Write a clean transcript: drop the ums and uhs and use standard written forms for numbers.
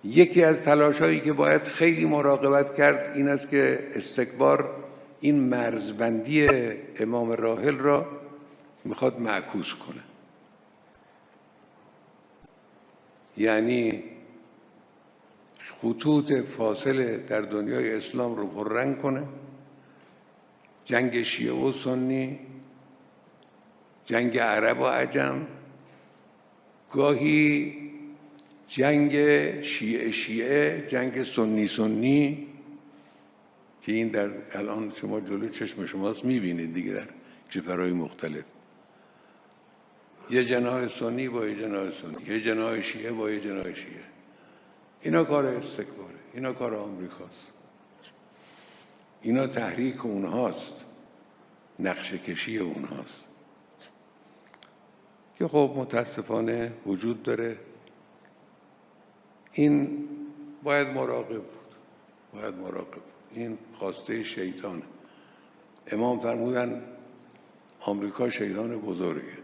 یکی از تلاش‌هایی که باید خیلی مراقبت کرد این است که استکبار این مرزبندی امام راحل را میخواد معکوس کنه، یعنی خطوط فاصله در دنیای اسلام رو پررنگ کنه، جنگ شیعه و سنی، جنگ عرب و عجم، گاهی جنگ شیعه، جنگ سنی که این در الان شما جلو چشم شماست میبینید دیگه در جبهه‌های مختلف، یه جناح سنی با یه جناح سنی، یه جناح شیعه با یه جناح شیعه. اینا کار استکباره، اینا کار آمریکاست، اینا تحریک اونهاست، نقشه کشی اونهاست که خب متاسفانه وجود داره. این باید مراقب بود، باید مراقب بود. این خواسته شیطانه. امام فرمودن آمریکا شیطان بزرگه.